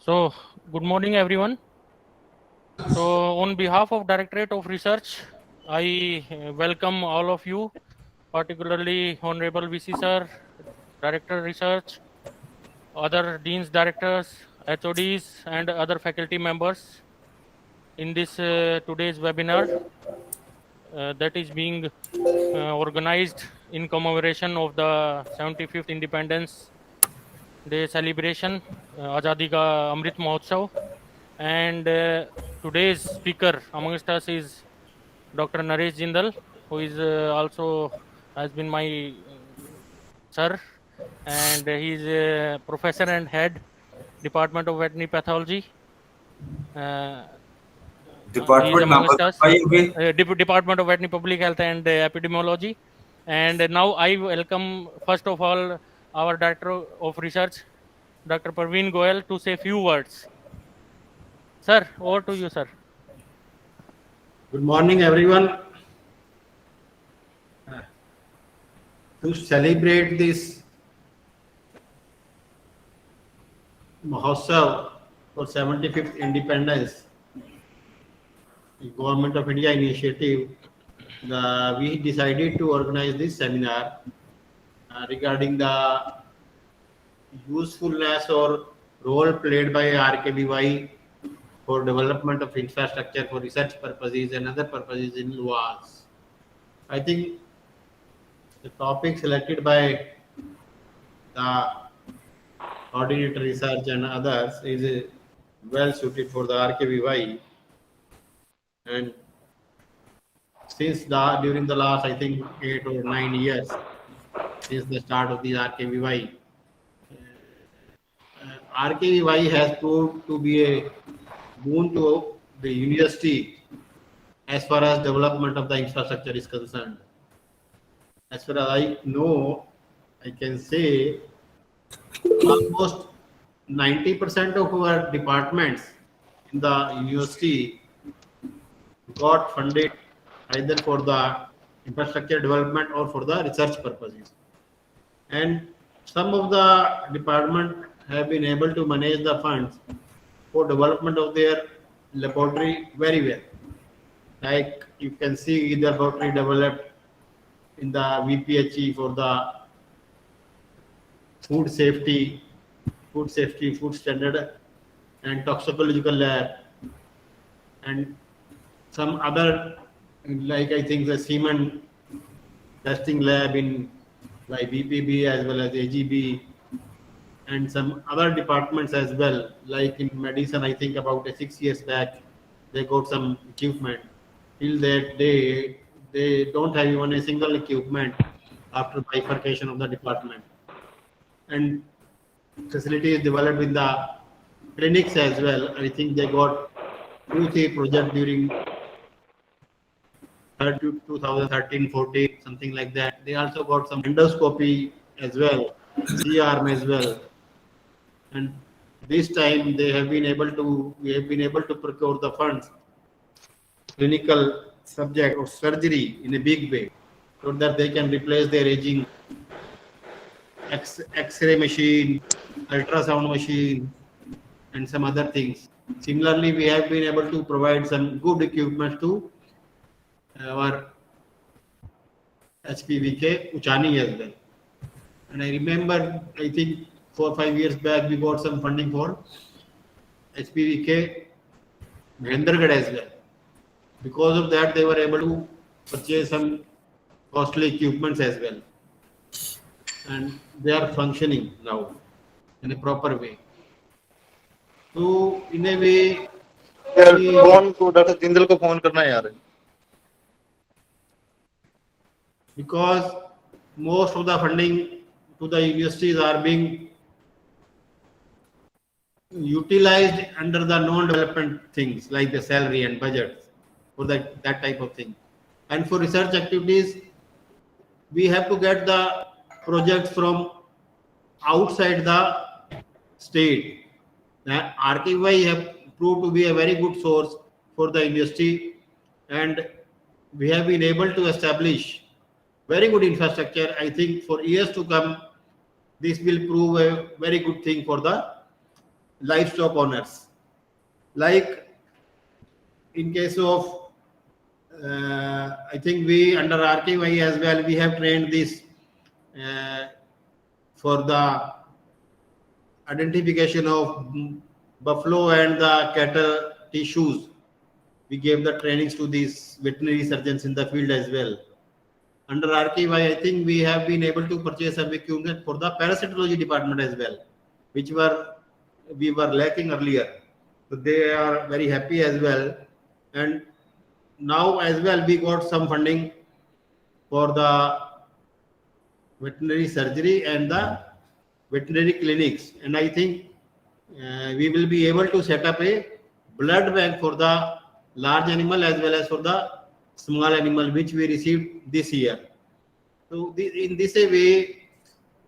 So, good morning, everyone. So, on behalf of Directorate of Research, I welcome all of you, particularly Honorable VC Sir, Director Research, other deans, directors, HODs, and other faculty members in this today's webinar that is being organized in commemoration of the 75th Independence Day celebration, Azadi Ka Amrit Mahotsav. And today's speaker amongst us is Dr. Naresh Jindal, who is also has been my sir, and he is a professor and head Department of Veterinary Pathology. Uh, he is Department number amongst us, again. Department of Veterinary Public Health and Epidemiology. And now I welcome first of all our Director of Research, Dr. Parveen Goel, to say few words. Sir, over to you, sir. Good morning, everyone. To celebrate this Mahotsav for 75th Independence, the Government of India initiative, we decided to organize this seminar regarding the usefulness or role played by RKBY for development of infrastructure for research purposes and other purposes in laws. I think the topic selected by the coordinator research and others is well suited for the RKBY. And since during the last, I think, 8 or 9 years, since the start of the RKBY, RKBY has proved to be a boon to the university as far as development of the infrastructure is concerned. As far as I know, I can say almost 90% of our departments in the university got funded either for the infrastructure development or for the research purposes. And some of the departments have been able to manage the funds for development of their laboratory very well. Like you can see, the laboratory developed in the VPHE for the food safety, food standard, and toxicological lab, and some other, like I think the semen testing lab in by BPB as well as AGB, and some other departments as well. Like in medicine, I think about 6 years back, they got some equipment. Till that day, they don't have even a single equipment after bifurcation of the department. And facility is developed in the clinics as well. I think they got 2-3 projects during 2013-14, something like that. They also got some endoscopy as well, C-arm as well. And this time we have been able to procure the funds, clinical subject or surgery in a big way, so that they can replace their aging X-ray machine, ultrasound machine, and some other things. Similarly, we have been able to provide some good equipment to our HPVK Uchani as well. And I remember, I think 4 or 5 years back, we got some funding for HPVK Mahendragarh as well. Because of that, they were able to purchase some costly equipments as well. And they are functioning now in a proper way. So, in a way, phone को doctor Jindal को phone करना है यार because most of the funding to the universities are being utilized under the non-development things like the salary and budget for that type of thing. And for research activities, we have to get the projects from outside the state. The RKY have proved to be a very good source for the university, and we have been able to establish very good infrastructure. I think for years to come, this will prove a very good thing for the livestock owners. Like in case of, I think we under RKY as well, we have trained this for the identification of buffalo and the cattle tissues. We gave the trainings to these veterinary surgeons in the field as well. Under RKY, I think we have been able to purchase some equipment for the parasitology department as well, which we were lacking earlier. So they are very happy as well. And now as well, we got some funding for the veterinary surgery and the veterinary clinics. And I think we will be able to set up a blood bank for the large animal as well as for the small animal, which we received this year. So in this way,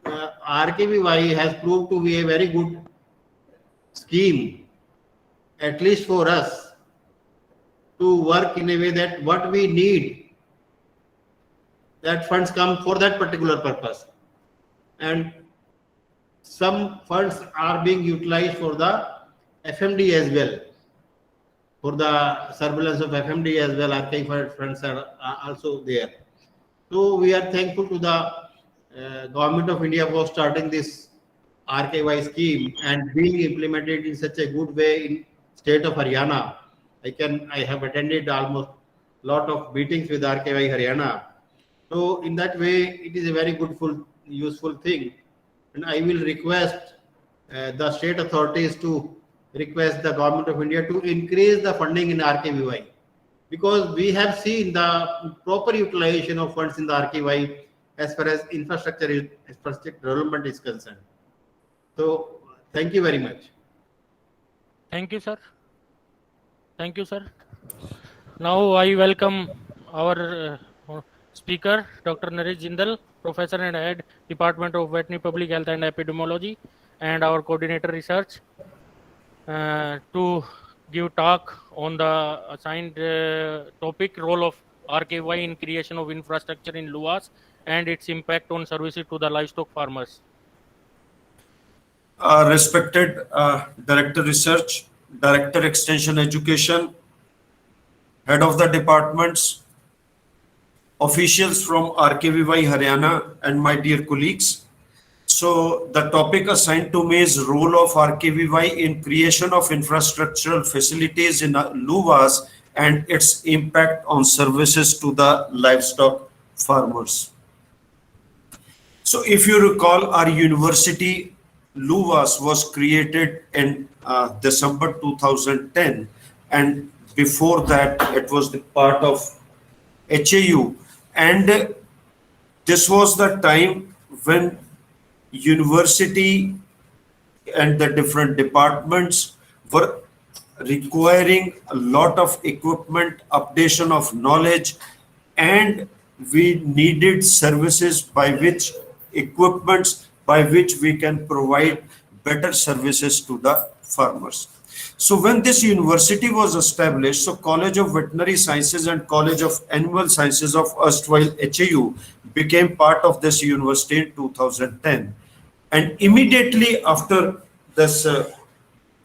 RKVY has proved to be a very good scheme, at least for us, to work in a way that what we need, that funds come for that particular purpose. And some funds are being utilized for the FMD as well. For the surveillance of FMD as well, RKY funds are also there. So we are thankful to the Government of India for starting this RKY scheme and being implemented in such a good way in state of Haryana. I have attended almost lot of meetings with RKY Haryana. So in that way, it is a very good, useful thing. And I will request the state authorities to request the Government of India to increase the funding in RKVY, because we have seen the proper utilization of funds in the RKVY as far as infrastructure development is concerned. So thank you very much. Thank you, sir. Thank you, sir. Now I welcome our speaker, Dr. Naresh Jindal, Professor and Head, Department of Veterinary Public Health and Epidemiology, and our Coordinator Research, to give talk on the assigned topic, role of RKY in creation of infrastructure in LUAS and its impact on services to the livestock farmers. Respected Director Research, Director Extension Education, Head of the Departments, officials from RKVY Haryana, and my dear colleagues. So the topic assigned to me is role of RKVY in creation of infrastructural facilities in LUAS and its impact on services to the livestock farmers. So if you recall, our university LUAS was created in December 2010, and before that it was the part of HAU, and this was the time when university and the different departments were requiring a lot of equipment, updation of knowledge, and we needed services by which we can provide better services to the farmers. So when this university was established, so College of Veterinary Sciences and College of Animal Sciences of erstwhile HAU became part of this university in 2010. And immediately after this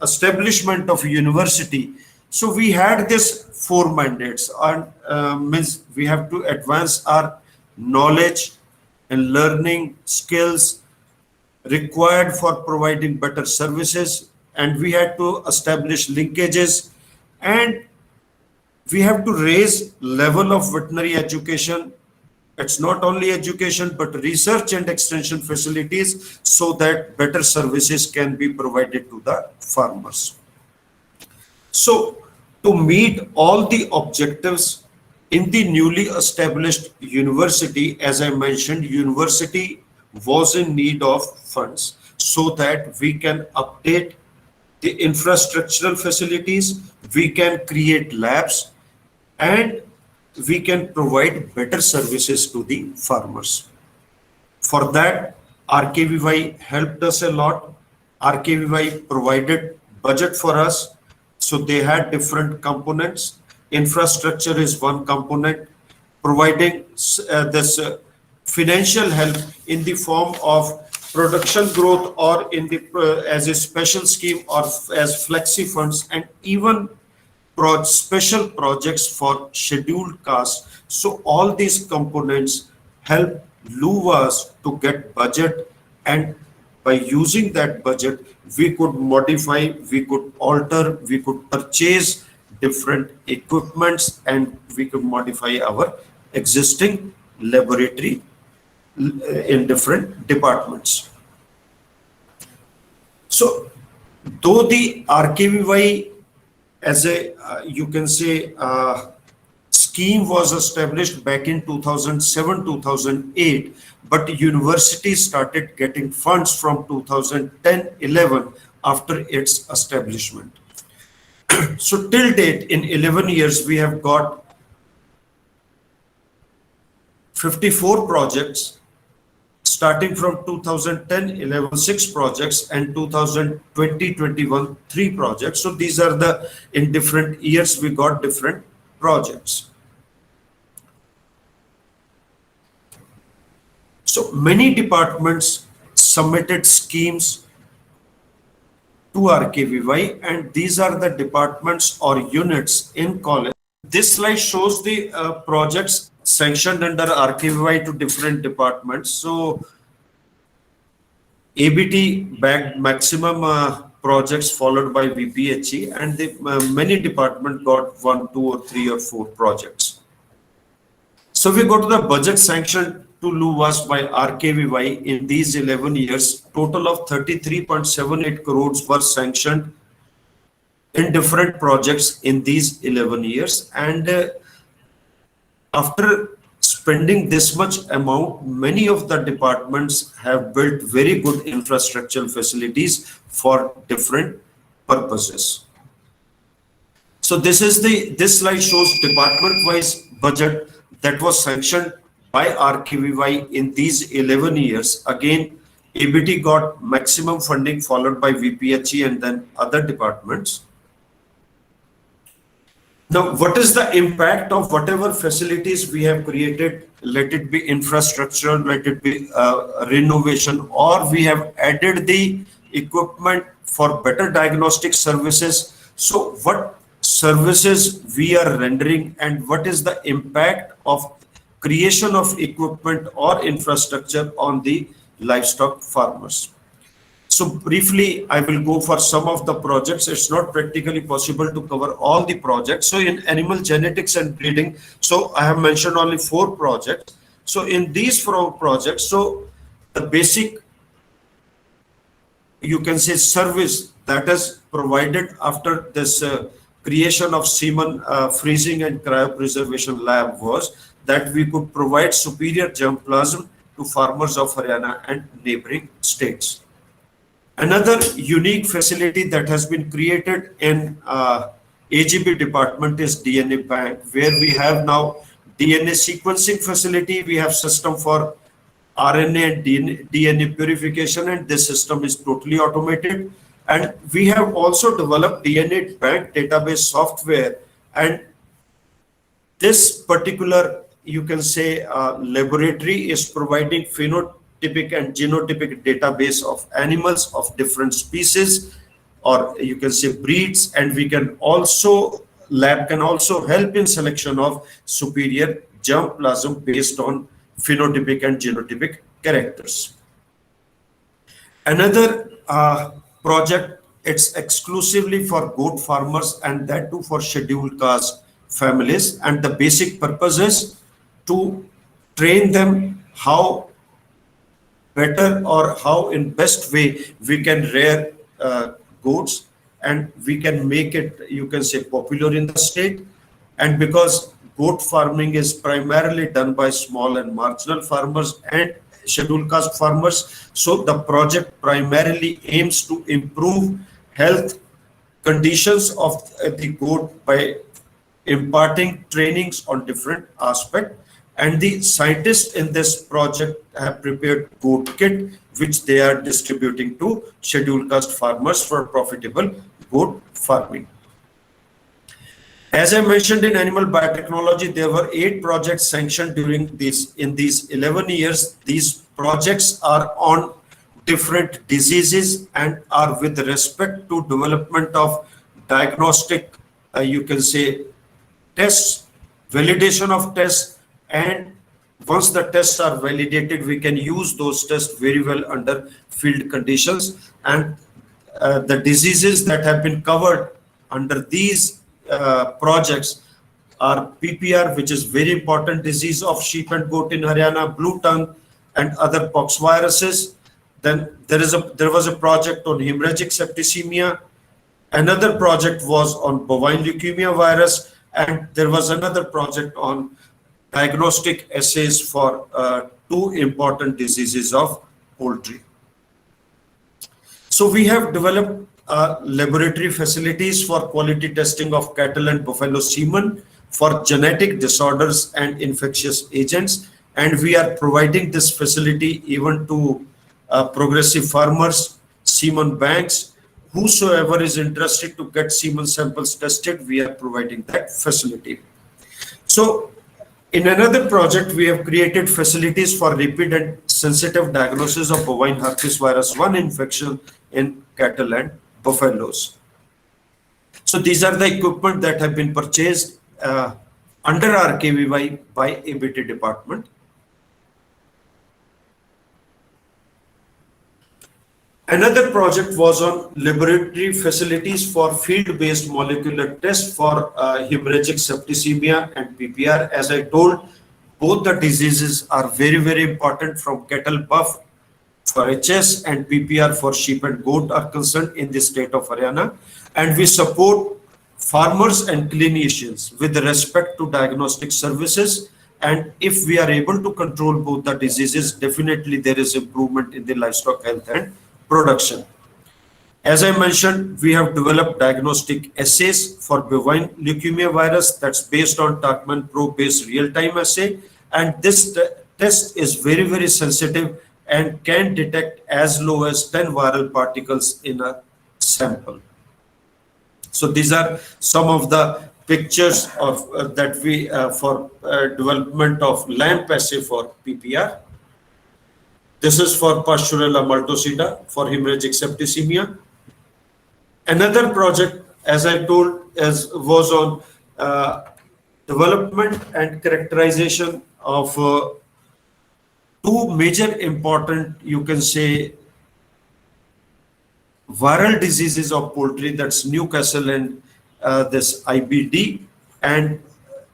establishment of university, so we had this 4 mandates, and means we have to advance our knowledge and learning skills required for providing better services, and we had to establish linkages, and we have to raise level of veterinary education. It's not only education, but research and extension facilities, so that better services can be provided to the farmers. So to meet all the objectives in the newly established university, as I mentioned, university was in need of funds so that we can update the infrastructural facilities, we can create labs, and we can provide better services to the farmers. For that, RKVY helped us a lot. RKVY provided budget for us. So they had different components. Infrastructure is one component, providing this financial help in the form of production growth or in the as a special scheme or as flexi funds, and even special projects for scheduled castes. So all these components help LUVAS to get budget, and by using that budget, we could modify, we could alter, we could purchase different equipments, and we could modify our existing laboratory in different departments. So though the RKVY as a you can say scheme was established back in 2007-2008, but university started getting funds from 2010-11 after its establishment. So till date, in 11 years, we have got 54 projects, starting from 2010-11, 6 projects, and 2020-21, 3 projects. So these are the, in different years, we got different projects. So many departments submitted schemes to RKVY, and these are the departments or units in college. This slide shows the projects sanctioned under RKVY to different departments. So ABT bagged maximum projects, followed by VPHE, and the many departments got 1, 2, or 3 or 4 projects. So we go to the budget sanctioned to LUVAS by RKVY in these 11 years. Total of 33.78 crores were sanctioned in different projects in these 11 years. And after spending this much amount, many of the departments have built very good infrastructural facilities for different purposes. So this slide shows department-wise budget that was sanctioned by RKVY in these 11 years. Again, ABT got maximum funding, followed by VPHE and then other departments. Now, what is the impact of whatever facilities we have created? Let it be infrastructure, let it be renovation, or we have added the equipment for better diagnostic services. So what services we are rendering, and what is the impact of creation of equipment or infrastructure on the livestock farmers? So briefly, I will go for some of the projects. It's not practically possible to cover all the projects. So in animal genetics and breeding, so I have mentioned only 4 projects. So in these 4 projects, so the basic, you can say, service that is provided after this creation of semen freezing and cryopreservation lab was that we could provide superior germplasm to farmers of Haryana and neighboring states. Another unique facility that has been created in AGB department is DNA bank, where we have now DNA sequencing facility. We have system for RNA and DNA purification, and this system is totally automated. And we have also developed DNA bank database software, and this particular, you can say, laboratory is providing phenotypic and genotypic database of animals of different species, or you can say breeds, and we can also, lab can also help in selection of superior germplasm based on phenotypic and genotypic characters. Another project, it's exclusively for goat farmers, and that too for scheduled caste families, and the basic purpose is to train them how better or how in best way we can rear goats, and we can make it, you can say, popular in the state. And because goat farming is primarily done by small and marginal farmers and scheduled caste farmers, so the project primarily aims to improve health conditions of the goat by imparting trainings on different aspects. And the scientists in this project have prepared goat kit, which they are distributing to scheduled caste farmers for profitable goat farming. As I mentioned, in animal biotechnology, there were 8 projects sanctioned during in these 11 years. These projects are on different diseases and are with respect to development of diagnostic, you can say, tests, validation of tests, and once the tests are validated, we can use those tests very well under field conditions. And the diseases that have been covered under these projects are PPR, which is very important disease of sheep and goat in Haryana, blue tongue, and other pox viruses. Then there was a project on hemorrhagic septicemia. Another project was on bovine leukemia virus, and there was another project on diagnostic assays for two important diseases of poultry. So we have developed laboratory facilities for quality testing of cattle and buffalo semen for genetic disorders and infectious agents, and we are providing this facility even to progressive farmers, semen banks, whosoever is interested to get semen samples tested. We are providing that facility. So in another project, we have created facilities for rapid and sensitive diagnosis of bovine herpes virus 1 infection in cattle and buffaloes. So these are the equipment that have been purchased under RKVY by ABT department. Another project was on laboratory facilities for field-based molecular tests for hemorrhagic septicemia and PPR. As I told, both the diseases are very, very important from cattle buff for HS and PPR for sheep and goat are concerned in the state of Haryana. And we support farmers and clinicians with respect to diagnostic services. And if we are able to control both the diseases, definitely there is improvement in the livestock health and production. As I mentioned, we have developed diagnostic assays for bovine leukemia virus that's based on Taqman Pro based real-time assay. And this test is very, very sensitive and can detect as low as 10 viral particles in a sample. So these are some of the pictures of that we for development of LAMP assay for PPR. This is for Pasteurella multocida for hemorrhagic septicemia. Another project, as I told, was on development and characterization of two major important, you can say, viral diseases of poultry, that's Newcastle and this IBD, and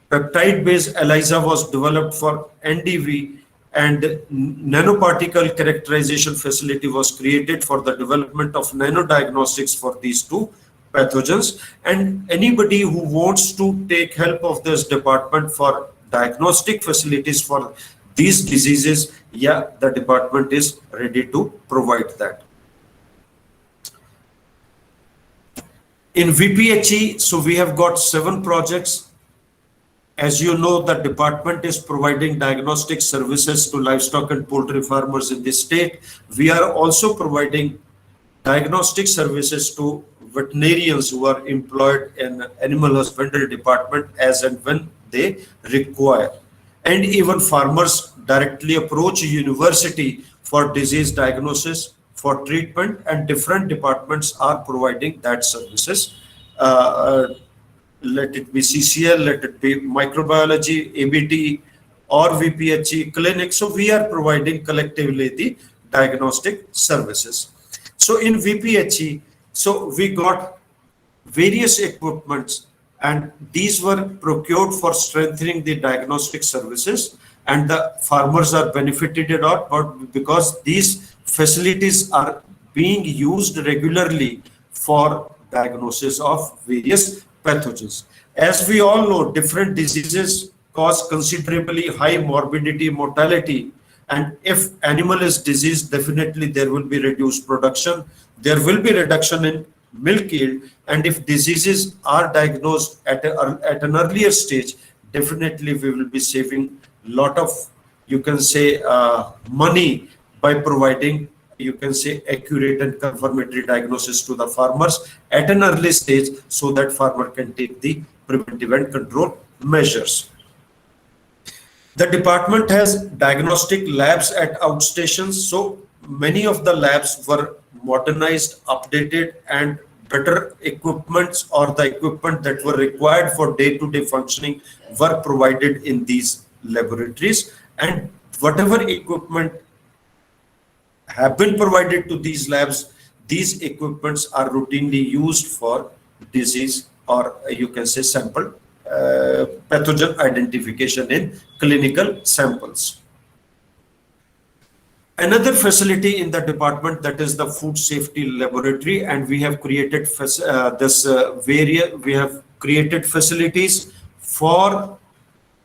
peptide-based ELISA was developed for NDV, and nanoparticle characterization facility was created for the development of nanodiagnostics for these two pathogens. And anybody who wants to take help of this department for diagnostic facilities for these diseases, yeah, the department is ready to provide that. In VPHE, so we have got 7 projects. As you know, the department is providing diagnostic services to livestock and poultry farmers in the state. We are also providing diagnostic services to veterinarians who are employed in animal husbandry department as and when they require. And even farmers directly approach a university for disease diagnosis, for treatment, and different departments are providing that services. Let it be CCL, let it be microbiology, ABT, or VPHE clinic. So we are providing collectively the diagnostic services. So in VPHE, so we got various equipments, and these were procured for strengthening the diagnostic services, and the farmers are benefited a lot, but because these facilities are being used regularly for diagnosis of various pathogens. As we all know, different diseases cause considerably high morbidity, mortality, and if animal is diseased, definitely there will be reduced production, there will be reduction in milk yield, and if diseases are diagnosed at an earlier stage, definitely we will be saving a lot of, you can say, money by providing, you can say, accurate and confirmatory diagnosis to the farmers at an early stage, so that farmer can take the preventive and control measures. The department has diagnostic labs at outstations. So many of the labs were modernized, updated, and better equipments or the equipment that were required for day-to-day functioning were provided in these laboratories. And whatever equipment have been provided to these labs, these equipments are routinely used for disease, or you can say sample pathogen identification in clinical samples. Another facility in the department, that is the food safety laboratory, and we have created we have created facilities for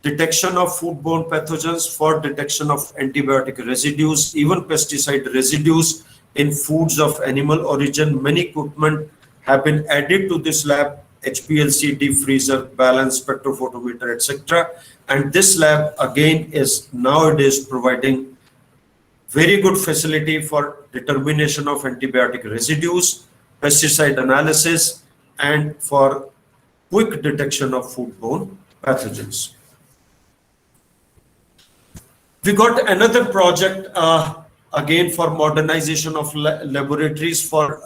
detection of foodborne pathogens, for detection of antibiotic residues, even pesticide residues in foods of animal origin. Many equipment have been added to this lab: HPLC, deep freezer, balance, spectrophotometer, etc. And this lab again is nowadays providing very good facility for determination of antibiotic residues, pesticide analysis, and for quick detection of foodborne pathogens. We got another project again for modernization of laboratories for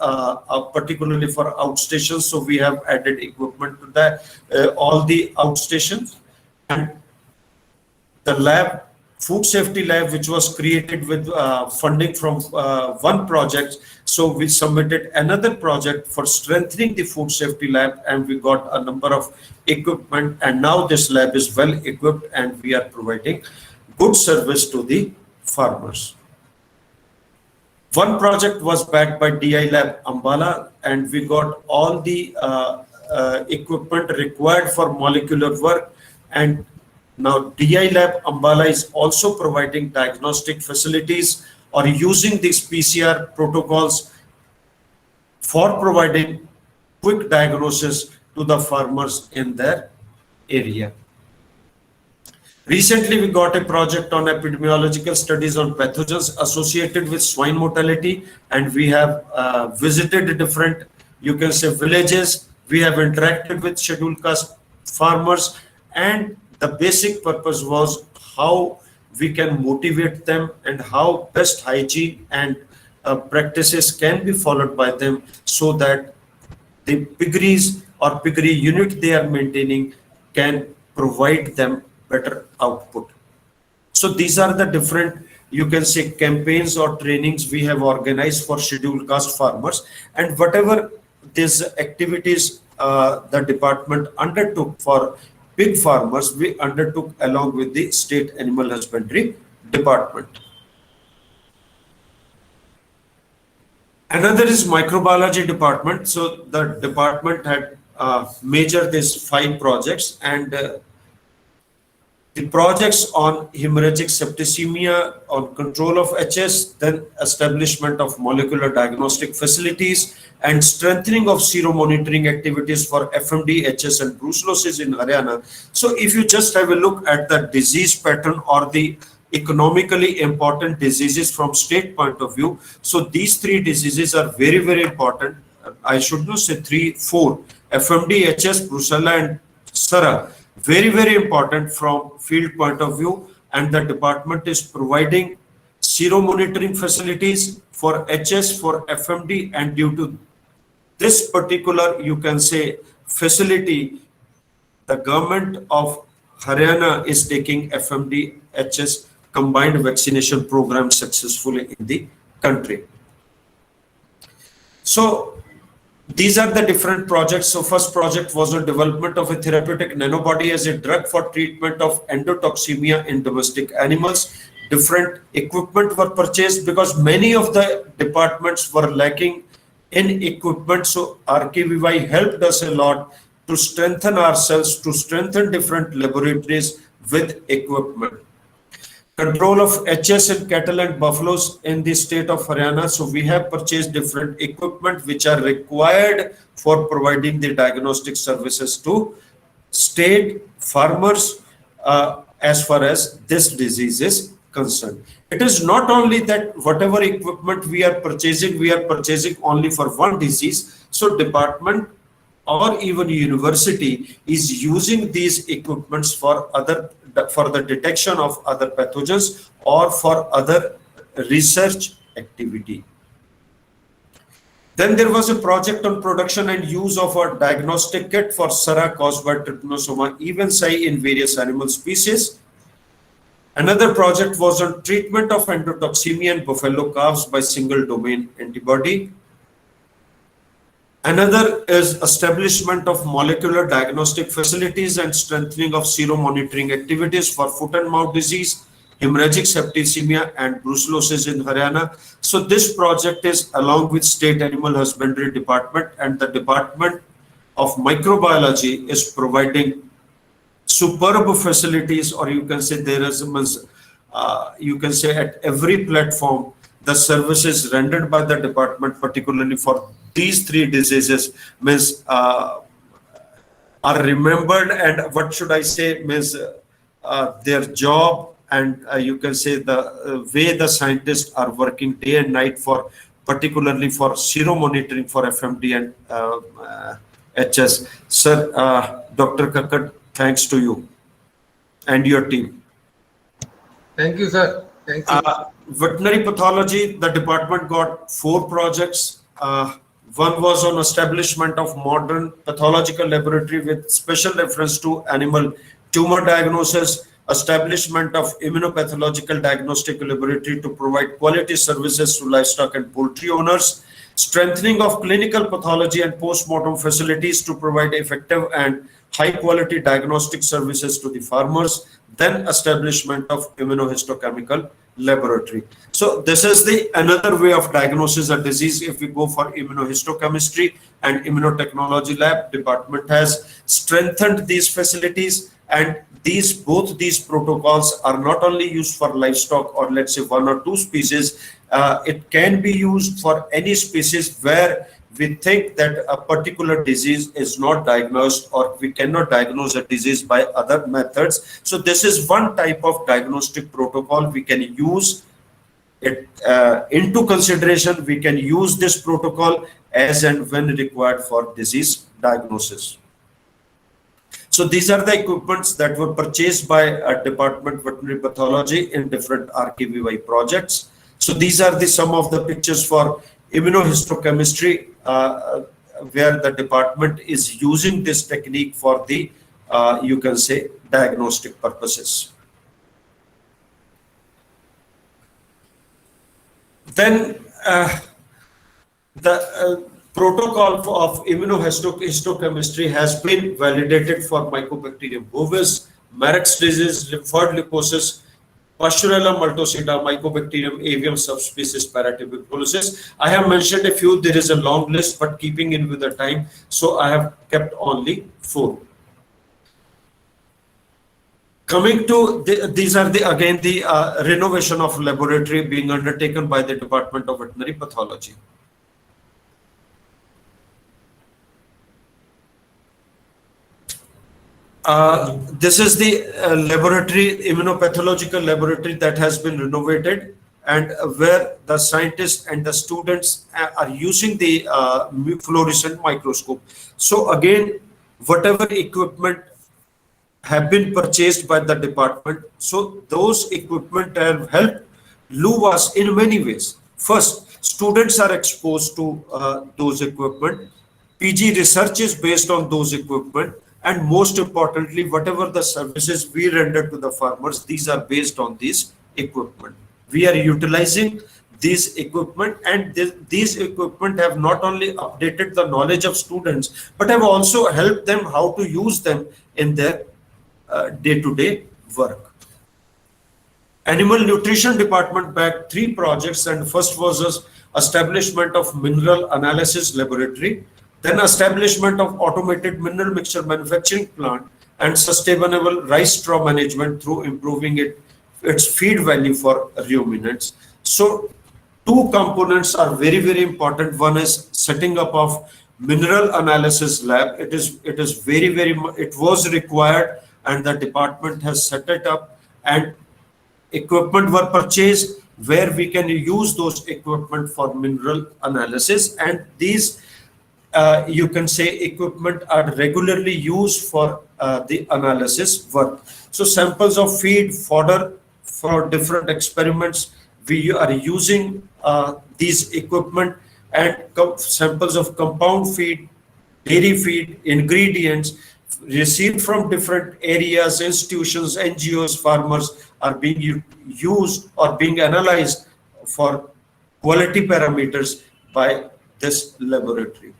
particularly for outstations. So we have added equipment to the all the outstations, and the lab, food safety lab, which was created with funding from one project. So we submitted another project for strengthening the food safety lab, and we got a number of equipment, and now this lab is well equipped and we are providing good service to the farmers. One project was backed by DI Lab Ambala, and we got all the equipment required for molecular work. And now DI Lab Ambala is also providing diagnostic facilities or using these PCR protocols for providing quick diagnosis to the farmers in their area. Recently, we got a project on epidemiological studies on pathogens associated with swine mortality, and we have visited different, you can say, villages. We have interacted with scheduled caste farmers, and the basic purpose was how we can motivate them and how best hygiene and practices can be followed by them, so that the piggeries or piggery unit they are maintaining can provide them better output. So these are the different, you can say, campaigns or trainings we have organized for scheduled caste farmers. And whatever these activities the department undertook for pig farmers, we undertook along with the State Animal Husbandry Department. Another is microbiology department. So the department had measured these 5 projects, and the projects on hemorrhagic septicemia, on control of HS, then establishment of molecular diagnostic facilities, and strengthening of sero monitoring activities for FMD, HS, and brucellosis in Haryana. So if you just have a look at the disease pattern or the economically important diseases from state point of view, so these 3 diseases are very, very important. I should not say 3, 4, FMD, HS, brucella, and SARA. Very, very important from field point of view, and the department is providing sero monitoring facilities for HS, for FMD, and due to this particular, you can say, facility, the government of Haryana is taking FMD, HS combined vaccination program successfully in the country. So these are the different projects. So first project was on development of a therapeutic nanobody as a drug for treatment of endotoxemia in domestic animals. Different equipment were purchased because many of the departments were lacking in equipment. So RKVY helped us a lot to strengthen ourselves, to strengthen different laboratories with equipment. Control of HS in cattle and buffaloes in the state of Haryana. So we have purchased different equipment which are required for providing the diagnostic services to state farmers as far as this disease is concerned. It is not only that whatever equipment we are purchasing only for one disease. So department or even university is using these equipments for the detection of other pathogens or for other research activity. Then there was a project on production and use of a diagnostic kit for SARA caused by Trypanosoma evensii in various animal species. Another project was on treatment of endotoxemia in buffalo calves by single domain antibody. Another is establishment of molecular diagnostic facilities and strengthening of sero-monitoring activities for foot and mouth disease, hemorrhagic septicemia, and brucellosis in Haryana. So this project is along with State Animal Husbandry Department and the Department of Microbiology is providing superb facilities, or you can say there is, you can say at every platform, the services rendered by the department, particularly for these three diseases, means are remembered, and what should I say, means their job, and you can say the way the scientists are working day and night for, particularly for sero monitoring for FMD and HS. Sir, Dr. Kakkad, thanks to you and your team. Thank you, sir. Thank you. Veterinary pathology, the department got 4 projects. One was on establishment of modern pathological laboratory with special reference to animal tumor diagnosis, establishment of immunopathological diagnostic laboratory to provide quality services to livestock and poultry owners, strengthening of clinical pathology and post-mortem facilities to provide effective and high-quality diagnostic services to the farmers, then establishment of immunohistochemical laboratory. So this is the another way of diagnosis a disease. If we go for immunohistochemistry and immunotechnology lab, department has strengthened these facilities, and both these protocols are not only used for livestock or let's say 1 or 2 species. It can be used for any species where we think that a particular disease is not diagnosed or we cannot diagnose a disease by other methods. So this is one type of diagnostic protocol. We can use it into consideration. We can use this protocol as and when required for disease diagnosis. So these are the equipments that were purchased by a department veterinary pathology in different RKVY projects. So these are some of the pictures for immunohistochemistry, where the department is using this technique for the, you can say, diagnostic purposes. Then the protocol of immunohistochemistry has been validated for Mycobacterium bovis, Marek's disease, lymphoid leukosis, Pasteurella multocida, Mycobacterium avium subspecies paratuberculosis. I have mentioned a few. There is a long list, but keeping in with the time, so I have kept only 4. Coming to these are again the renovation of laboratory being undertaken by the Department of Veterinary Pathology. This is the laboratory, immunopathological laboratory that has been renovated, and where the scientists and the students are using the fluorescent microscope. So again, whatever equipment have been purchased by the department, so those equipment have helped LUVAS in many ways. First, students are exposed to those equipment. PG research is based on those equipment. And most importantly, whatever the services we render to the farmers, these are based on this equipment. We are utilizing these equipment, and these equipment have not only updated the knowledge of students, but have also helped them how to use them in their day-to-day work. Animal Nutrition Department backed 3 projects, and first was establishment of mineral analysis laboratory, then establishment of automated mineral mixture manufacturing plant, and sustainable rice straw management through improving its feed value for ruminants. So 2 components are very, very important. One is setting up of mineral analysis lab. It is very, it was required, and the department has set it up, and equipment were purchased where we can use those equipment for mineral analysis, and these you can say equipment are regularly used for the analysis work. So samples of feed, fodder for different experiments we are using these equipment and samples of compound feed, dairy feed, ingredients received from different areas, institutions, NGOs, farmers are being used or being analyzed for quality parameters by this laboratory.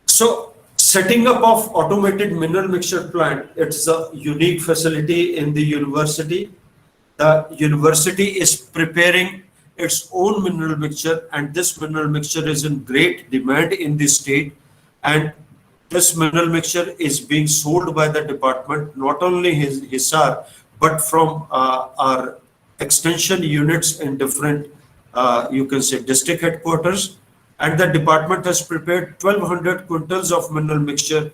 So setting up of automated mineral mixture plant, it's a unique facility in the university. The university is preparing its own mineral mixture, and this mineral mixture is in great demand in the state. And this mineral mixture is being sold by the department, not only Hisar, but from our extension units in different, you can say, district headquarters. And the department has prepared 1,200 quintals of mineral mixture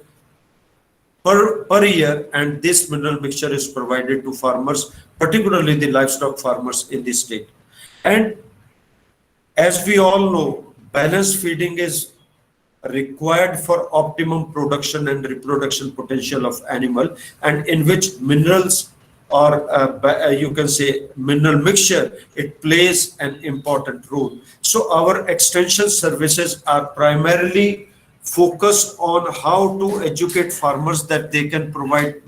per year, and this mineral mixture is provided to farmers, particularly the livestock farmers in the state. And as we all know, balanced feeding is required for optimum production and reproduction potential of animal, and in which minerals or you can say mineral mixture, it plays an important role. So our extension services are primarily focused on how to educate farmers that they can provide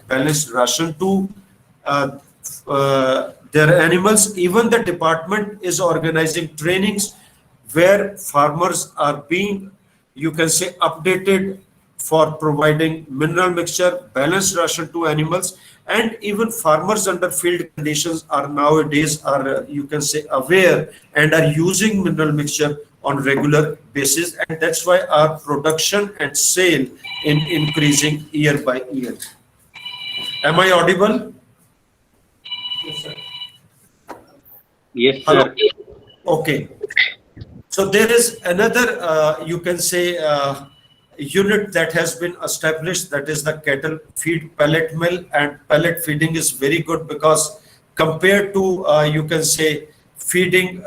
balanced ration to their animals. Even the department is organizing trainings where farmers are being, you can say, updated for providing mineral mixture, balanced ration to animals. And even farmers under field conditions are nowadays you can say aware and are using mineral mixture on regular basis, and that's why our production and sale in increasing year by year. Am I audible? Yes, sir. Yes, Hello. sir. Okay. So there is another, you can say, unit that has been established, that is the cattle feed pellet mill, and pellet feeding is very good because compared to, you can say, feeding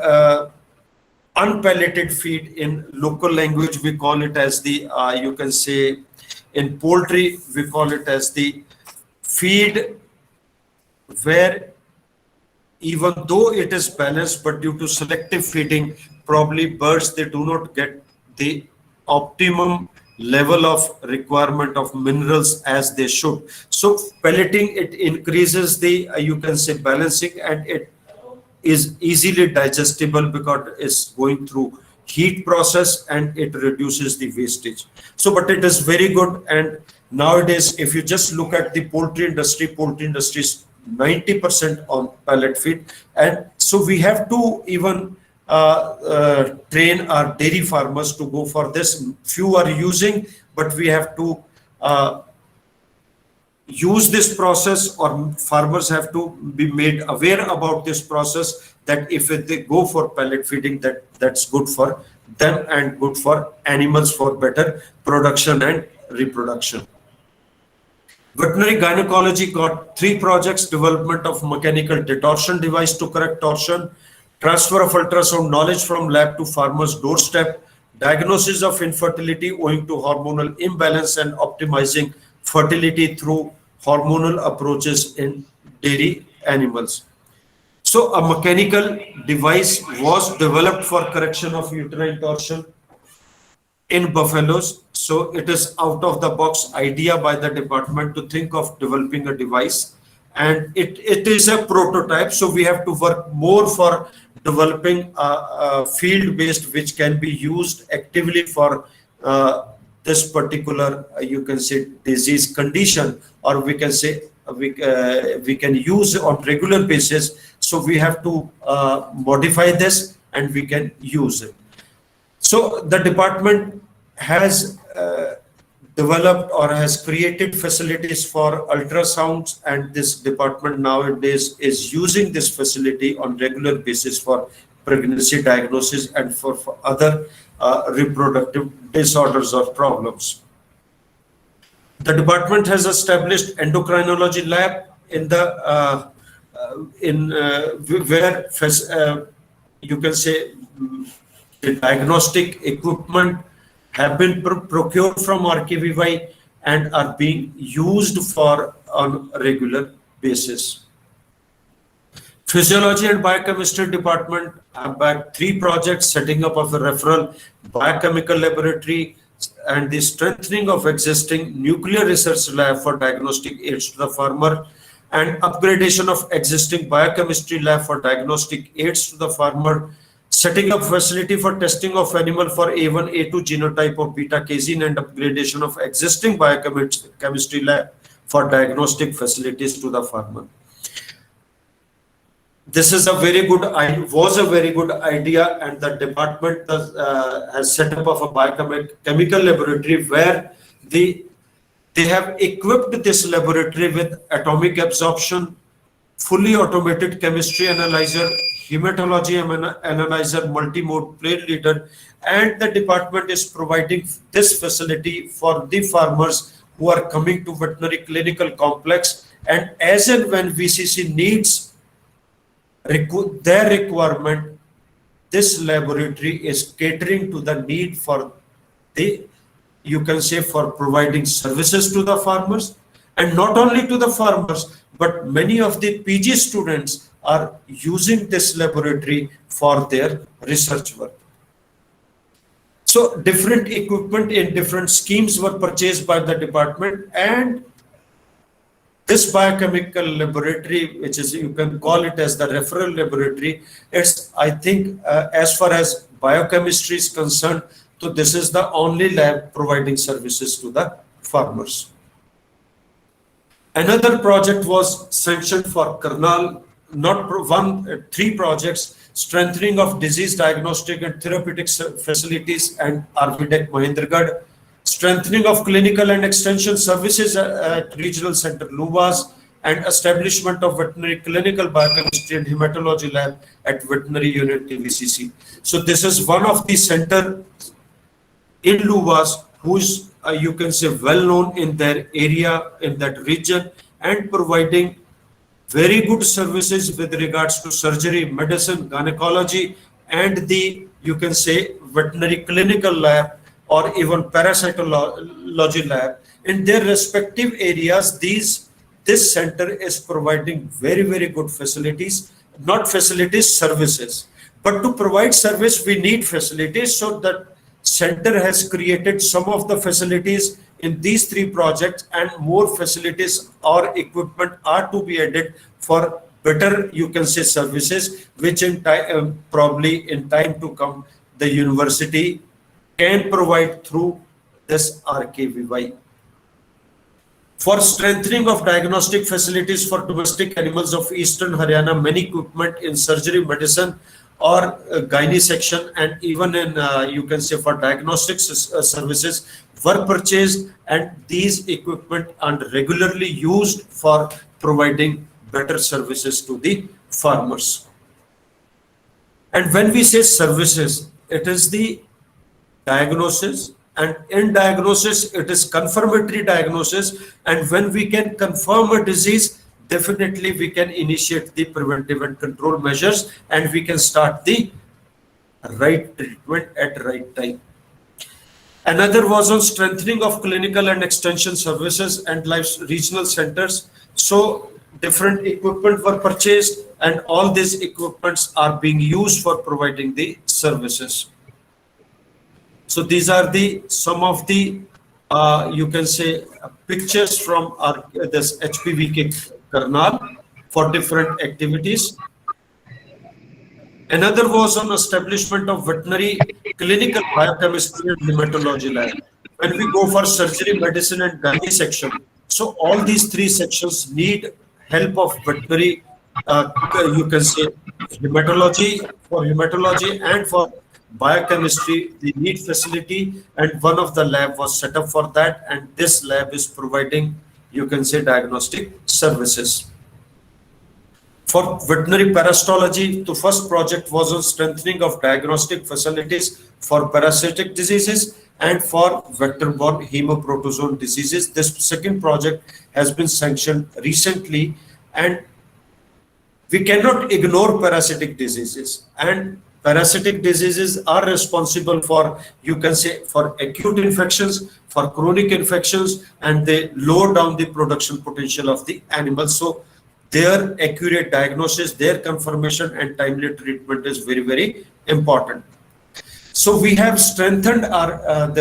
unpelleted feed, in local language we call it as the, you can say, in poultry we call it as the feed, where even though it is balanced, but due to selective feeding, probably birds, they do not get the optimum level of requirement of minerals as they should. So pelleting, it increases the, you can say, balancing, and it is easily digestible because it's going through heat process and it reduces the wastage. So, but it is very good. And nowadays, if you just look at the poultry industry is 90% on pellet feed. And so we have to even train our dairy farmers to go for this. Few are using, but we have to use this process, or farmers have to be made aware about this process, that if they go for pellet feeding, that's good for them and good for animals for better production and reproduction. Veterinary gynecology got 3 projects: development of mechanical detorsion device to correct torsion, transfer of ultrasound knowledge from lab to farmer's doorstep, diagnosis of infertility owing to hormonal imbalance, and optimizing fertility through hormonal approaches in dairy animals. So a mechanical device was developed for correction of uterine torsion in buffaloes. So it is out of the box idea by the department to think of developing a device, and it is a prototype. So we have to work more for developing a field based which can be used actively for this particular, you can say, disease condition, or we can say we can use on regular basis. So we have to modify this and we can use it. So the department has developed or has created facilities for ultrasounds, and this department nowadays is using this facility on regular basis for pregnancy diagnosis and for other reproductive disorders or problems. The department has established endocrinology lab in the where you can say the diagnostic equipment have been procured from RKVY and are being used for on a regular basis. Physiology and Biochemistry Department have backed 3 projects, setting up of a referral biochemical laboratory and the strengthening of existing nuclear research lab for diagnostic aids to the farmer, and upgradation of existing biochemistry lab for diagnostic aids to the farmer, setting up facility for testing of animal for A1, A2 genotype of beta casein, and upgradation of existing biochemistry lab for diagnostic facilities to the farmer. This is a very good, was a very good idea, and the department has set up of a biochemical laboratory where they have equipped this laboratory with atomic absorption, fully automated chemistry analyzer, hematology analyzer, multi-mode plate reader, and the department is providing this facility for the farmers who are coming to veterinary clinical complex, and as and when VCC needs their requirement, this laboratory is catering to the need for the, you can say, for providing services to the farmers, and not only to the farmers, but many of the PG students are using this laboratory for their research work. So different equipment in different schemes were purchased by the department, and this biochemical laboratory, which is, you can call it as the referral laboratory, it's, I think, as far as biochemistry is concerned, so this is the only lab providing services to the farmers. Another project was sanctioned for Karnal, not 3 projects, strengthening of disease diagnostic and therapeutic facilities and RVDEC Mahendragarh, strengthening of clinical and extension services at Regional Center Luvas, and establishment of veterinary clinical biochemistry and hematology lab at Veterinary Unit TVCC. So this is one of the center in Luvas who's, you can say, well known in their area, in that region, and providing very good services with regards to surgery, medicine, gynecology, and the, you can say, veterinary clinical lab or even parasitology lab. In their respective areas, this center is providing very, very good facilities, not facilities, services. But to provide service, we need facilities. So that center has created some of the facilities in these 3 projects, and more facilities or equipment are to be added for better, you can say, services, which in time, probably in time to come, the university can provide through this RKVY. For strengthening of diagnostic facilities for domestic animals of Eastern Haryana, many equipment in surgery, medicine, or gynae section, and even in, you can say, for diagnostic services were purchased, and these equipment are regularly used for providing better services to the farmers. And when we say services, it is the diagnosis, and in diagnosis it is confirmatory diagnosis, and when we can confirm a disease, definitely we can initiate the preventive and control measures, and we can start the right treatment at right time. Another was on strengthening of clinical and extension services and regional centers. So different equipment were purchased, and all these equipments are being used for providing the services. So these are some of the, you can say, pictures from this HPVK Karnal for different activities. Another was on establishment of veterinary clinical biochemistry and hematology lab. When we go for surgery, medicine, and gynae section, so all these 3 sections need help of veterinary, you can say, hematology, and for biochemistry, they need facility, and one of the lab was set up for that, and this lab is providing, you can say, diagnostic services. For veterinary parasitology, the first project was on strengthening of diagnostic facilities for parasitic diseases and for vector-borne hemoprotozoan diseases. This second project has been sanctioned recently, and we cannot ignore parasitic diseases, and parasitic diseases are responsible for, you can say, for acute infections, for chronic infections, and they lower down the production potential of the animal. So their accurate diagnosis, their confirmation and timely treatment is very, very important. So we have strengthened our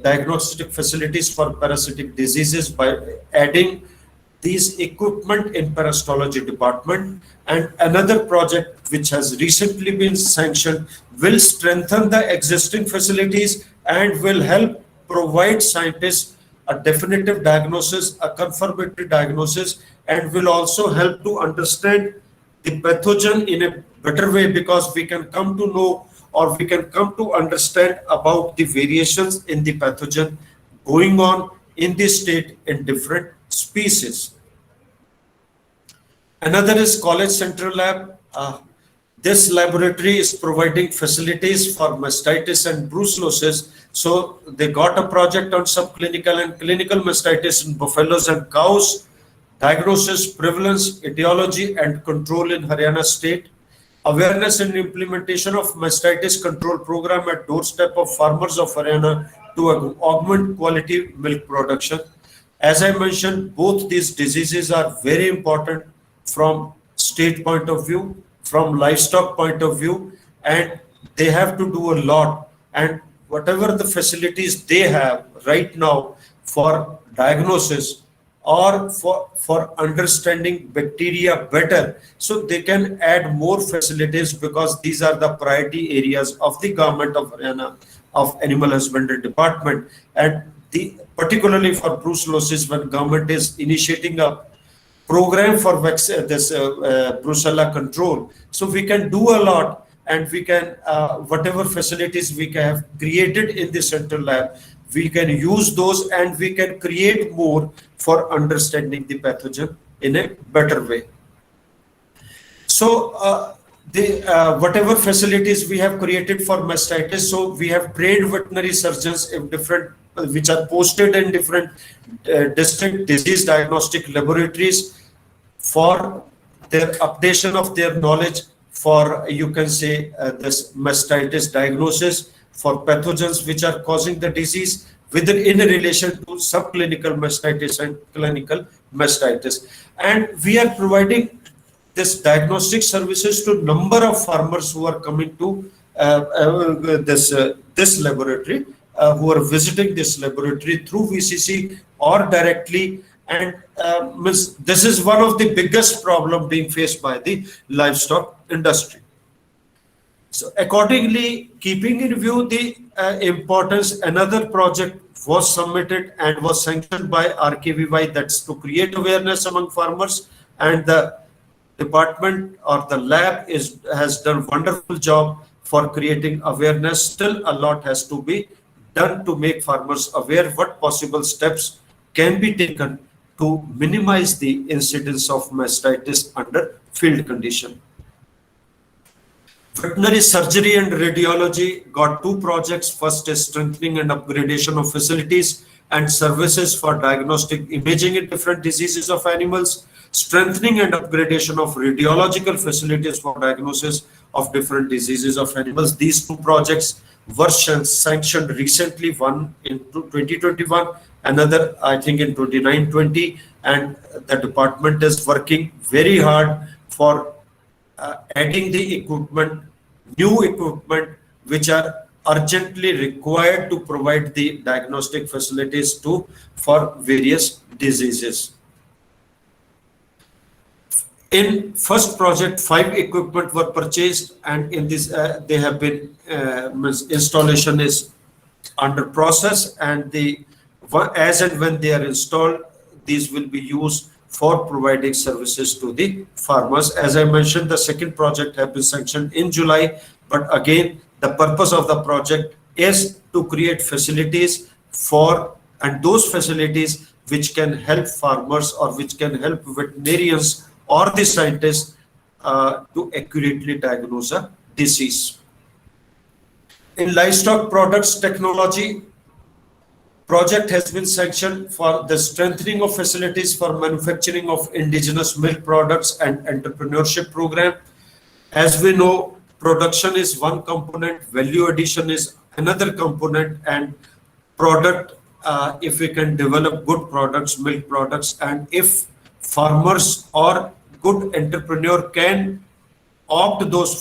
diagnostic facilities for parasitic diseases by adding these equipment in parasitology department, and another project which has recently been sanctioned will strengthen the existing facilities and will help provide scientists a definitive diagnosis, a confirmatory diagnosis, and will also help to understand the pathogen in a better way, because we can come to know, or we can come to understand about the variations in the pathogen going on in the state in different species. Another is College Central Lab. This laboratory is providing facilities for mastitis and brucellosis. So they got a project on subclinical and clinical mastitis in buffaloes and cows, diagnosis, prevalence, etiology and control in Haryana state, awareness and implementation of mastitis control program at doorstep of farmers of Haryana to augment quality milk production. As I mentioned, both these diseases are very important from state point of view, from livestock point of view, and they have to do a lot. And whatever the facilities they have right now for diagnosis or for understanding bacteria better, so they can add more facilities, because these are the priority areas of the government of Haryana, of Animal Husbandry Department. And particularly for brucellosis, when government is initiating a program for brucella control, so we can do a lot, and we can whatever facilities we can have created in the central lab, we can use those, and we can create more for understanding the pathogen in a better way. So whatever facilities we have created for mastitis, so we have trained veterinary surgeons in different, which are posted in different distinct disease diagnostic laboratories for their updation of their knowledge for, you can say, this mastitis diagnosis for pathogens which are causing the disease in relation to subclinical mastitis and clinical mastitis. And we are providing this diagnostic services to number of farmers who are coming to this laboratory, who are visiting this laboratory through VCC or directly. And this is one of the biggest problem being faced by the livestock industry. So accordingly, keeping in view the importance, another project was submitted and was sanctioned by RKVY, that's to create awareness among farmers, and the department or the lab has done a wonderful job for creating awareness. Still a lot has to be done to make farmers aware what possible steps can be taken to minimize the incidence of mastitis under field condition. Veterinary surgery and radiology got two projects. First is strengthening and upgradation of facilities and services for diagnostic imaging in different diseases of animals, strengthening and upgradation of radiological facilities for diagnosis of different diseases of animals. These two projects were sanctioned recently, one in 2021, another I think in 29-20, and the department is working very hard for adding the equipment, new equipment, which are urgently required to provide the diagnostic facilities for various diseases. In first project, 5 equipment were purchased, and in this they have been installation is under process, and as and when they are installed, these will be used for providing services to the farmers. As I mentioned, the second project has been sanctioned in July, but again, the purpose of the project is to create facilities and those facilities which can help farmers or which can help veterinarians or the scientists to accurately diagnose a disease. In livestock products technology, project has been sanctioned for the strengthening of facilities for manufacturing of indigenous milk products and entrepreneurship program. As we know, production is one component, value addition is another component, and product, if we can develop good products, milk products, and if farmers or good entrepreneur can opt those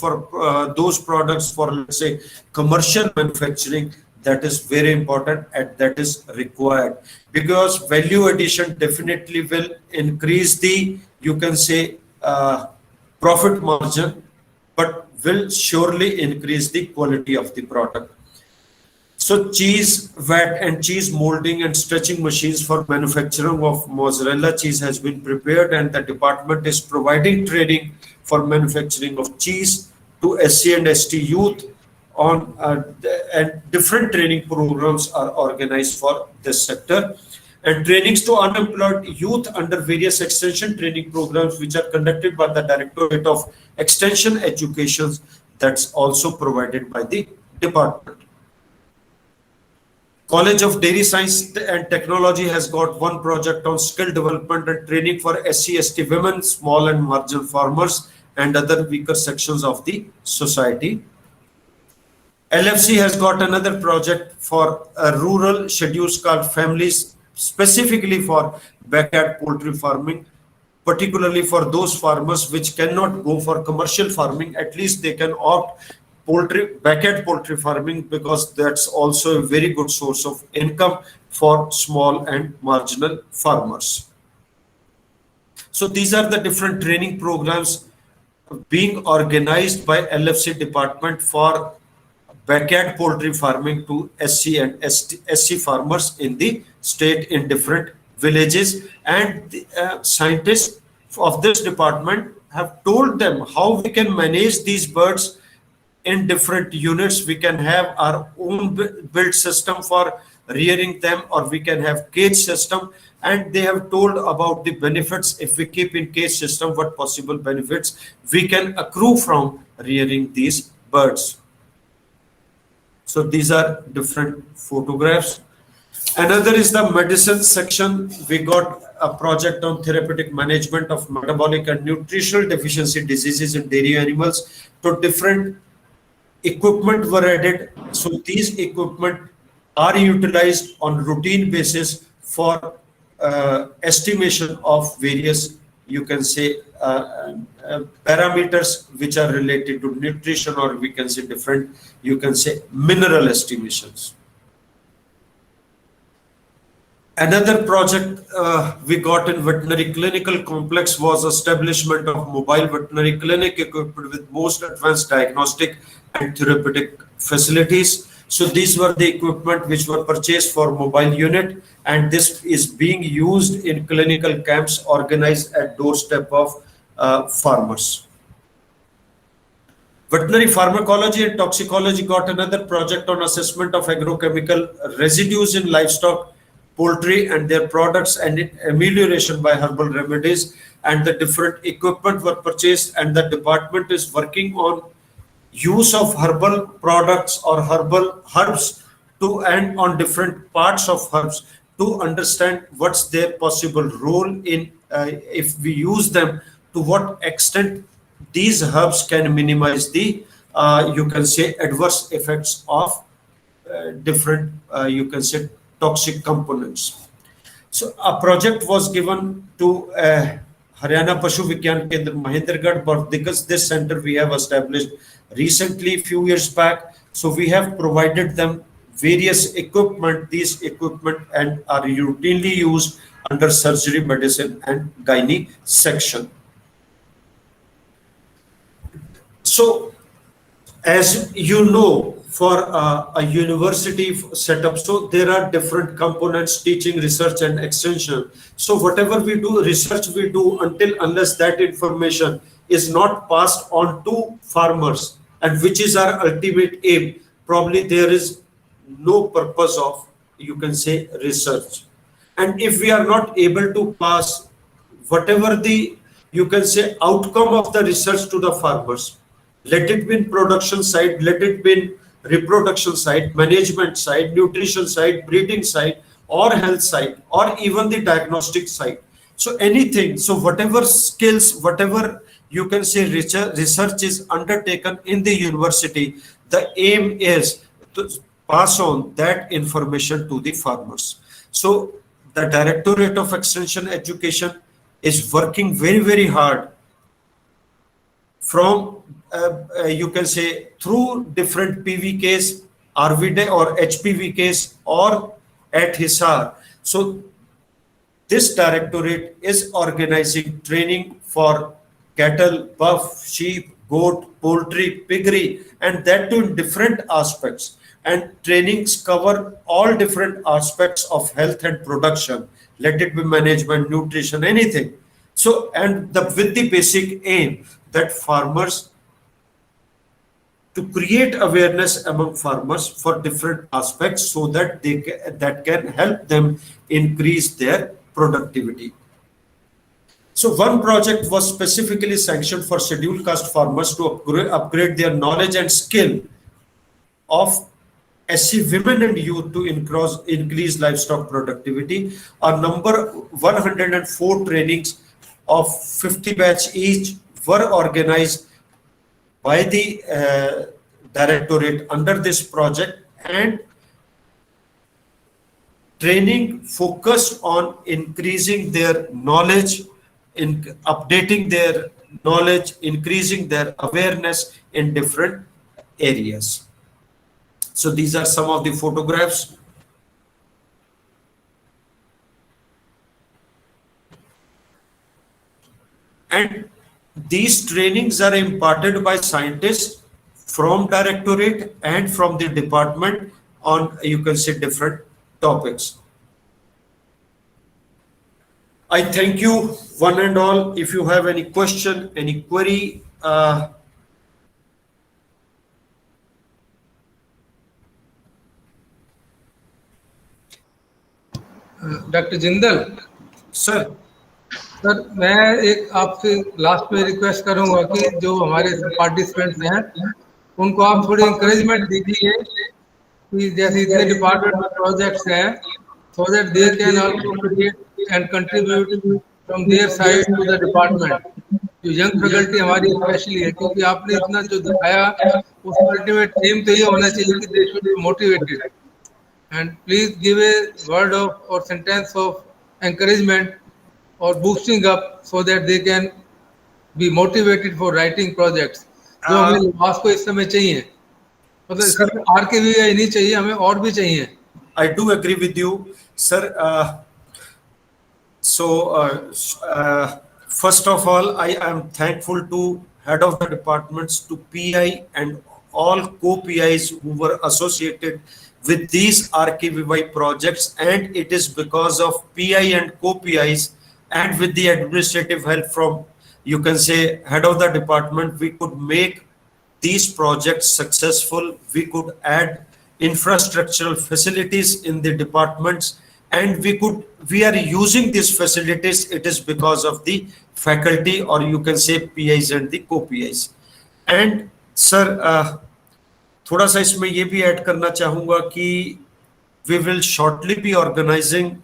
products for, let's say, commercial manufacturing. That is very important and that is required, because value addition definitely will increase the, you can say, profit margin, but will surely increase the quality of the product. So cheese vat and cheese molding and stretching machines for manufacturing of mozzarella cheese has been prepared, and the department is providing training for manufacturing of cheese to SC and ST youth on and different training programs are organized for this sector, and trainings to unemployed youth under various extension training programs which are conducted by the Directorate of Extension Education, that's also provided by the department. College of Dairy Science and Technology has got one project on skill development and training for SC/ST women, small and marginal farmers, and other weaker sections of the society. LFC has got another project for rural scheduled caste families, specifically for backyard poultry farming, particularly for those farmers which cannot go for commercial farming. At least they can opt backyard poultry farming, because that's also a very good source of income for small and marginal farmers. So these are the different training programs being organized by LFC department for backyard poultry farming to SC and SC farmers in the state in different villages, and the scientists of this department have told them how we can manage these birds in different units. We can have our own built system for rearing them, or we can have cage system, and they have told about the benefits. If we keep in cage system, what possible benefits we can accrue from rearing these birds. So these are different photographs. Another is the medicine section. We got a project on therapeutic management of metabolic and nutritional deficiency diseases in dairy animals. So different equipment were added. So these equipment are utilized on routine basis for estimation of various, you can say, parameters which are related to nutrition, or we can say different, you can say, mineral estimations. Another project we got in veterinary clinical complex was establishment of mobile veterinary clinic equipped with most advanced diagnostic and therapeutic facilities. So these were the equipment which were purchased for mobile unit, and this is being used in clinical camps organized at doorstep of farmers. Veterinary pharmacology and toxicology got another project on assessment of agrochemical residues in livestock, poultry and their products, and amelioration by herbal remedies, and the different equipment were purchased, and the department is working on use of herbal products or herbal herbs to, and on different parts of herbs, to understand what's their possible role in if we use them, to what extent these herbs can minimize the you can say adverse effects of different you can say toxic components. So a project was given to Haryana Pashu Vigyan Kendra Mahendragarh, but because this center we have established recently, few years back. So we have provided them various equipment, these equipment, and are routinely used under surgery, medicine and gynae section. So as you know, for a university setup, so there are different components: teaching, research and extension. So whatever we do, research we do, unless that information is not passed on to farmers, and which is our ultimate aim, probably there is no purpose of, you can say, research. And if we are not able to pass whatever the, you can say, outcome of the research to the farmers, let it be in production side, let it be in reproduction side, management side, nutrition side, breeding side, or health side, or even the diagnostic side. So anything, so whatever skills, whatever you can say research is undertaken in the university, the aim is to pass on that information to the farmers. So the Directorate of Extension Education is working very, very hard from you can say through different PVKs, RVD or HPVKs or at Hisar. So this directorate is organizing training for cattle, buff, sheep, goat, poultry, piggery, and that too in different aspects. And trainings cover all different aspects of health and production, let it be management, nutrition, anything. So, and with the basic aim that farmers, to create awareness among farmers for different aspects so that that can help them increase their productivity. So one project was specifically sanctioned for scheduled caste farmers to upgrade their knowledge and skill of SC women and youth to increase livestock productivity. A number 104 trainings of 50 batch each were organized by the directorate under this project, and training focused on increasing their knowledge, in updating their knowledge, increasing their awareness in different areas. So these are some of the photographs. And these trainings are imparted by scientists from directorate and from the department on, you can say, different topics. I thank you one and all. If you have any question, any query, doctor Jindal sir. Sir, मैं एक आपसे last में request करूंगा कि जो हमारे participants हैं उनको आप थोड़ी इंकरेजमेंट दीजिए कि जैसे इतने डिपार्टमेंट में प्रोजेक्ट्स हैं, so that they can also create and contribute from their side to the department. जो यंग फैकल्टी हमारी स्पेशली है, क्योंकि आपने इतना जो दिखाया उसका अल्टीमेट एम तो ये होना चाहिए कि they should be motivated, and please give a word of or sentence of encouragement or boosting up so that they can be motivated for writing projects. जो हमें लिबास को इस समय चाहिए, मतलब सिर्फ RKVI नहीं चाहिए, हमें और भी चाहिए. I do agree with you, sir. First of all, I am thankful to head of the departments, to PI and all co-PIs who were associated with these RKVY projects, and it is because of PI and co-PIs and with the administrative help from, you can say, head of the department, we could make these projects successful. We could add infrastructural facilities in the departments, and we are using these facilities. It is because of the faculty, or you can say PIs and the co-PIs. And sir, थोड़ा सा इसमें ये भी add करना चाहूंगा कि we will shortly be organizing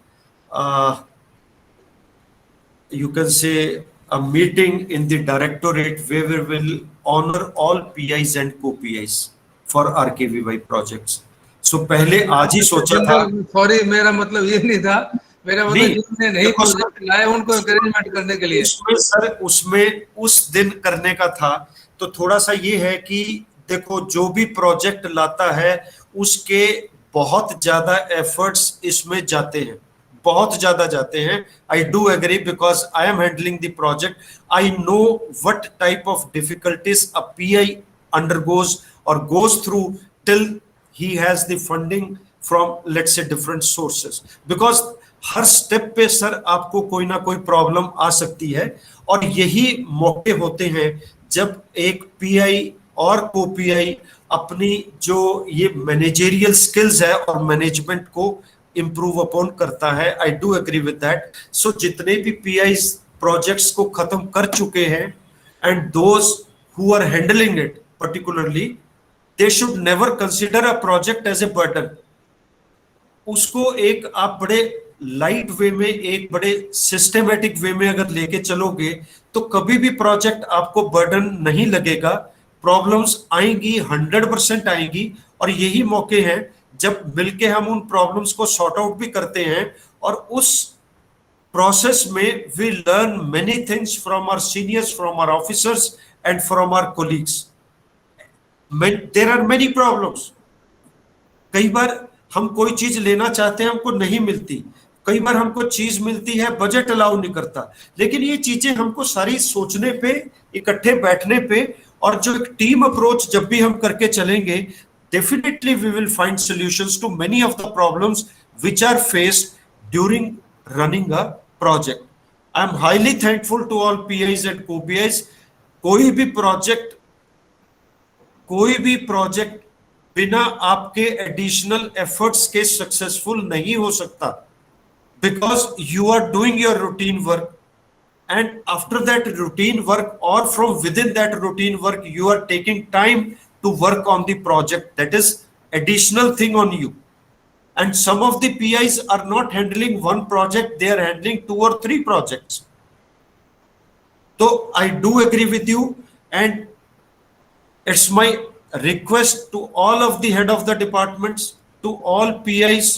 you can say a meeting in the directorate where we will honor all PIs and co-PIs for RKVY projects. So पहले आज ही सोचा था. सॉरी, मेरा मतलब ये नहीं था, मेरा मतलब जिसने नहीं प्रोजेक्ट लाए उनको एनकरेजमेंट करने के लिए. उसमें उस दिन करने का था. तो थोड़ा सा ये है कि देखो, जो भी प्रोजेक्ट लाता है उसके बहुत ज्यादा एफर्ट्स इसमें जाते हैं, बहुत ज्यादा जाते हैं. I do agree because I am handling the project. I know what type of difficulties a PI undergoes or goes through till he has the funding from, let's say, different sources. Because her step पे sir आपको कोई ना कोई problem आ सकती है, और यही मौके होते हैं जब एक PI और को PI अपनी जो ये मैनेजरियल स्किल्स है और मैनेजमेंट को improve upon करता है. I do agree with that. So जितने भी PIs projects को खत्म कर चुके हैं, and those who are handling it particularly, they should never consider a project as a burden. उसको एक आप बड़े लाइट वे में, एक बड़े सिस्टमेटिक वे में अगर लेके चलोगे तो कभी भी प्रोजेक्ट आपको बर्डन नहीं लगेगा. प्रॉब्लम्स आएंगी, 100% आएंगी, और यही मौके हैं जब मिलके हम उन प्रॉब्लम्स को सॉर्ट आउट भी करते हैं, और उस प्रोसेस में we learn many things from our seniors, from our officers, and from our colleagues. There are many problems. कई बार हम कोई चीज लेना चाहते हैं, हमको नहीं मिलती, कई बार हमको चीज मिलती है, बजट अलाउ नहीं करता, लेकिन ये चीजें हमको सारी सोचने पे, इकट्ठे बैठने पे, और जो एक टीम अप्रोच जब भी हम करके चलेंगे, definitely we will find solutions to many of the problems which are faced during running a project. I am highly thankful to all PIs and co-PIs. कोई भी प्रोजेक्ट बिना आपके एडिशनल एफर्ट्स के सक्सेसफुल नहीं हो सकता, because you are doing your routine work, and after that routine work or from within that routine work you are taking time to work on the project. That is additional thing on you. And some of the PIs are not handling one project, they are handling 2 or 3 projects. So I do agree with you, and it's my request to all of the head of the departments, to all PIs,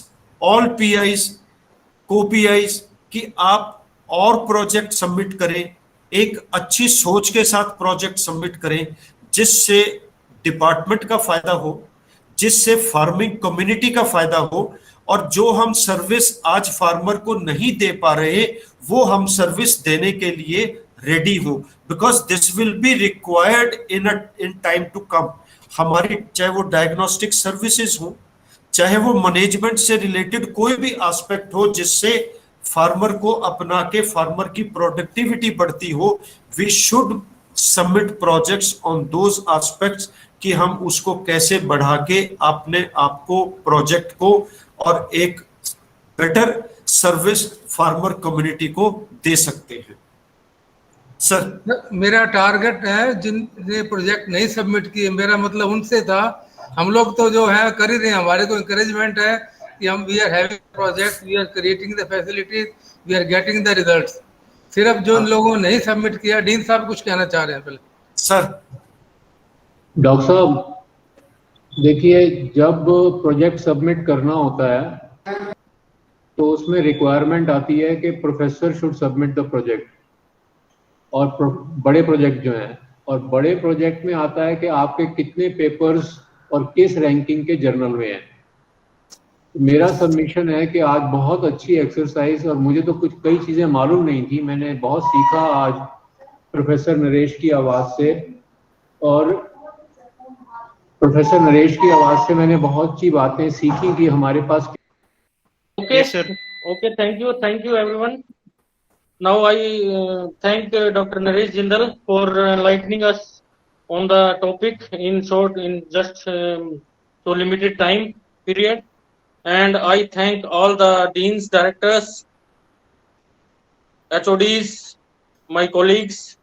co-PIs, कि आप और project submit करें, एक अच्छी सोच के साथ project submit करें, जिससे डिपार्टमेंट का फायदा हो, जिससे फार्मिंग कम्युनिटी का फायदा हो, और जो हम सर्विस आज फार्मर को नहीं दे पा रहे वो हम सर्विस देने के लिए रेडी हो, because this will be required in time to come. हमारी चाहे वो डायग्नोस्टिक सर्विसेज हो, चाहे वो मैनेजमेंट से रिलेटेड कोई भी एस्पेक्ट हो जिससे फार्मर को अपना के फार्मर की प्रोडक्टिविटी बढ़ती हो, we should submit projects on those aspects कि हम उसको कैसे बढ़ा के अपने आप को, प्रोजेक्ट को, और एक बेटर सर्विस फार्मर कम्युनिटी को दे सकते हैं. सर मेरा टारगेट है जिनने प्रोजेक्ट नहीं सबमिट किए, मेरा मतलब उनसे था. हम लोग तो जो है कर ही रहे हैं, हमारे को इंकरेजमेंट है कि हम we are having project, we are creating the facilities, we are getting the results. सिर्फ जो इन लोगों ने नहीं सबमिट किया, डीन साहब कुछ कहना चाह रहे हैं पहले. सर. डॉक्टर साहब देखिए, जब प्रोजेक्ट सबमिट करना होता है तो उसमें रिक्वायरमेंट आती है कि professor should submit the project, और बड़े प्रोजेक्ट जो हैं, और बड़े प्रोजेक्ट में आता है कि आपके कितने पेपर्स और किस रैंकिंग के जर्नल में हैं. मेरा सबमिशन है कि आज बहुत अच्छी एक्सरसाइज, और मुझे तो कुछ कई चीज़ें मालूम नहीं थी, मैंने बहुत सीखा आज प्रोफेसर नरेश की आवाज़ से, और प्रोफेसर नरेश की आवाज़ से मैंने बहुत सी बातें सीखी कि हमारे पास. Okay, sir. Okay, thank you everyone. Now I thank Dr. Naresh Jindal for enlightening us on the topic in short, in just so limited time period. And I thank all the deans, directors, HODs, my colleagues,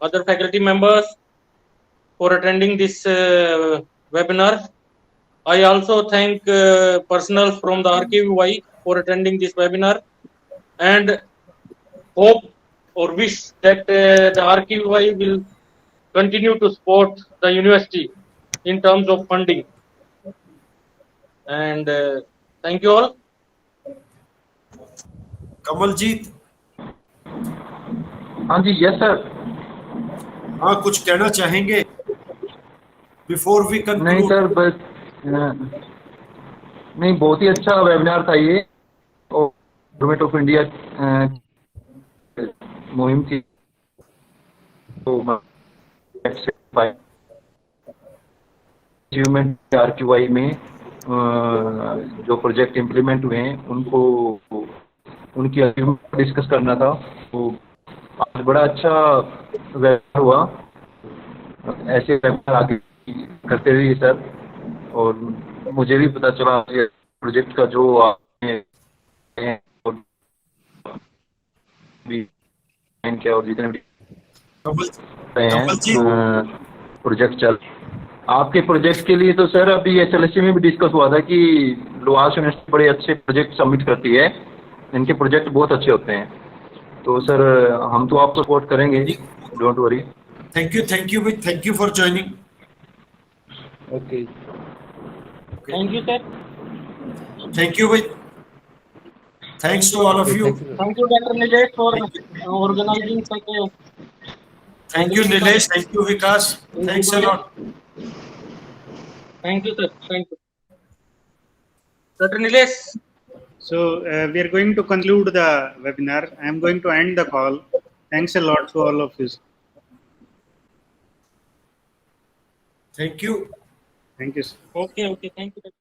other faculty members for attending this webinar. I also thank personnel from the RKVY for attending this webinar, and hope or wish that the RKVY will continue to support the university in terms of funding. And thank you all. Kamaljeet. हाँ जी, yes sir. हाँ, कुछ कहना चाहेंगे before we conclude? नहीं sir, बस नहीं, बहुत ही अच्छा वेबिनार था ये, और गवर्नमेंट ऑफ इंडिया मुहिम थी, तो अचीवमेंट आरक्यूआई में जो प्रोजेक्ट इम्प्लीमेंट हुए हैं उनको, उनकी अचीवमेंट डिस्कस करना था. तो आज बड़ा अच्छा वेबिनार हुआ. ऐसे वेबिनार आगे करते रहिए सर, और मुझे भी पता चला ये प्रोजेक्ट का जो आपने क्या, और जितने भी प्रोजेक्ट चल, आपके प्रोजेक्ट के लिए तो सर अभी HLSC में भी डिस्कस हुआ था कि लोहास यूनिवर्सिटी बड़े अच्छे प्रोजेक्ट सबमिट करती है, इनके प्रोजेक्ट बहुत अच्छे होते हैं. तो सर हम तो आपको सपोर्ट करेंगे, don't worry. Thank you for joining. Okay, Thank you, sir. Thank you भाई. Thanks to all of you. Thank you, Dr. Naresh, for organizing such a Thank you, Nilesh. Thank you, Vikas. Thanks a lot. Thank you, sir. Thank you. Dr. Nilesh. So we are going to conclude the webinar. I am going to end the call. Thanks a lot to all of you. Thank you. Thank you, sir. Okay, thank you.